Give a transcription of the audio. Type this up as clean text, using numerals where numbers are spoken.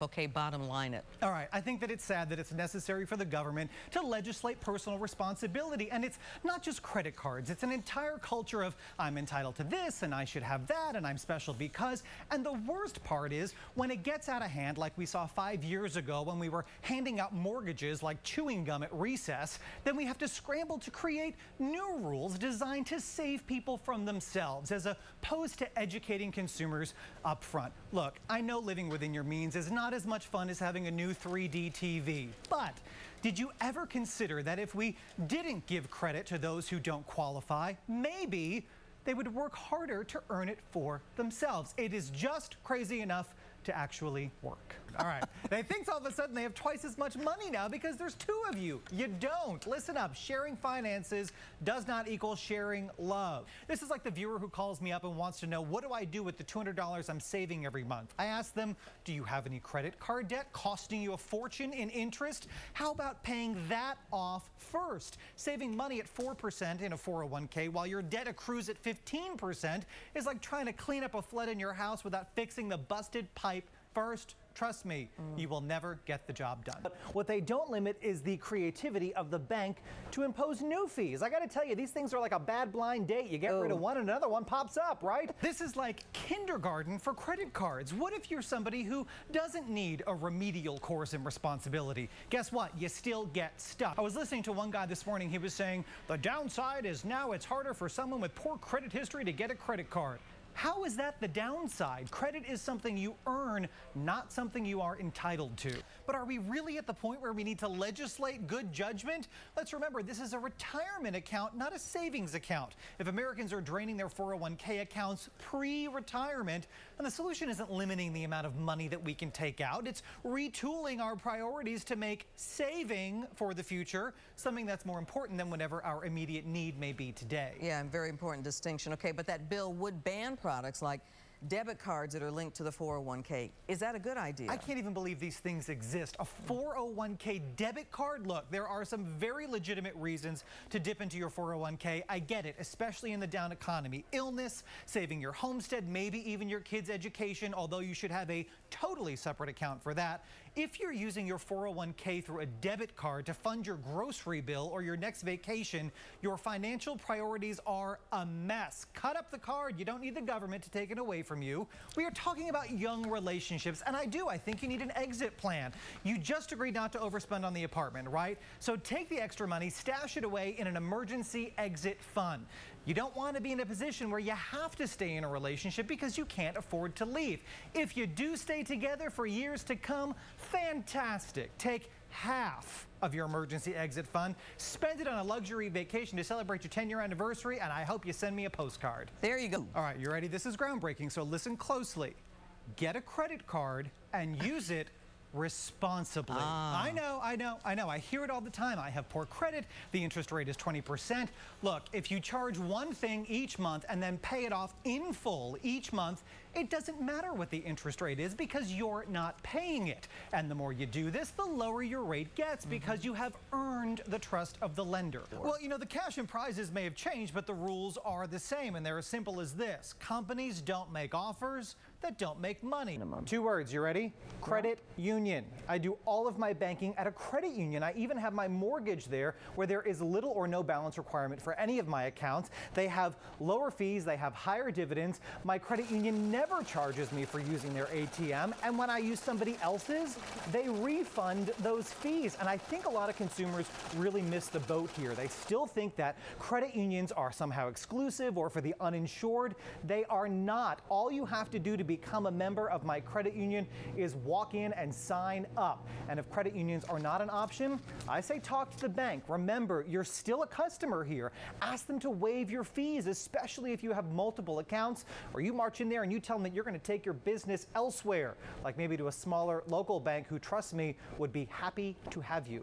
Okay, bottom line it. All right, I think that it's sad that it's necessary for the government to legislate personal responsibility. And it's not just credit cards. It's an entire culture of I'm entitled to this and I should have that and I'm special because. And the worst part is when it gets out of hand, like we saw 5 years ago when we were handing out mortgages like chewing gum at recess, then we have to scramble to create new rules designed to save people from themselves as opposed to educating consumers up front. Look, I know living within your means is not as much fun as having a new 3D TV. But did you ever consider that if we didn't give credit to those who don't qualify, maybe they would work harder to earn it for themselves? It is just crazy enough to actually work. All right. They think all of a sudden they have twice as much money now because there's two of you. You don't. Listen up. Sharing finances does not equal sharing love. This is like the viewer who calls me up and wants to know, what do I do with the $200 I'm saving every month? I ask them, do you have any credit card debt costing you a fortune in interest? How about paying that off first? Saving money at 4% in a 401k while your debt accrues at 15% is like trying to clean up a flood in your house without fixing the busted pipe first. Trust me, you will never get the job done. But what they don't limit is the creativity of the bank to impose new fees. I got to tell you, these things are like a bad blind date. You get rid of one and another one pops up, right? This is like kindergarten for credit cards. What if you're somebody who doesn't need a remedial course in responsibility? Guess what? You still get stuck. I was listening to one guy this morning. He was saying the downside is now it's harder for someone with poor credit history to get a credit card. How is that the downside? Credit is something you earn, not something you are entitled to. But are we really at the point where we need to legislate good judgment? Let's remember, this is a retirement account, not a savings account. If Americans are draining their 401k accounts pre-retirement, then the solution isn't limiting the amount of money that we can take out. It's retooling our priorities to make saving for the future something that's more important than whatever our immediate need may be today. Yeah, very important distinction. Okay, but that bill would ban products like debit cards that are linked to the 401k. Is that a good idea? I can't even believe these things exist. A 401k debit card? Look, there are some very legitimate reasons to dip into your 401k. I get it, especially in the down economy. Illness, saving your homestead, maybe even your kids' education, although you should have a totally separate account for that. If you're using your 401k through a debit card to fund your grocery bill or your next vacation, your financial priorities are a mess. Cut up the card. You don't need the government to take it away from you. We are talking about young relationships, and I think you need an exit plan. You just agreed not to overspend on the apartment, right? So take the extra money, stash it away in an emergency exit fund. You don't want to be in a position where you have to stay in a relationship because you can't afford to leave. If you do stay together for years to come, fantastic. Take half of your emergency exit fund, spend it on a luxury vacation to celebrate your 10-year anniversary, and I hope you send me a postcard. There you go. All right, you ready? This is groundbreaking, so listen closely. Get a credit card and use it responsibly. I know. I hear it all the time. I have poor credit. The interest rate is 20%. Look, if you charge one thing each month and then pay it off in full each month, it doesn't matter what the interest rate is because you're not paying it. And the more you do this, the lower your rate gets because you have earned the trust of the lender. Well, you know, the cash and prizes may have changed, but the rules are the same, and they're as simple as this. Companies don't make offers that don't make money. 2 words, you ready? Credit union. I do all of my banking at a credit union. I even have my mortgage there where there is little or no balance requirement for any of my accounts. They have lower fees, they have higher dividends. My credit union never charges me for using their ATM, and when I use somebody else's, they refund those fees. And I think a lot of consumers really miss the boat here. They still think that credit unions are somehow exclusive or for the uninsured. They are not. All you have to do to become a member of my credit union is walk in and sign up. And if credit unions are not an option, I say talk to the bank. Remember, you're still a customer here. Ask them to waive your fees, especially if you have multiple accounts, or you march in there and you tell them that you're going to take your business elsewhere, like maybe to a smaller local bank who, trust me, would be happy to have you.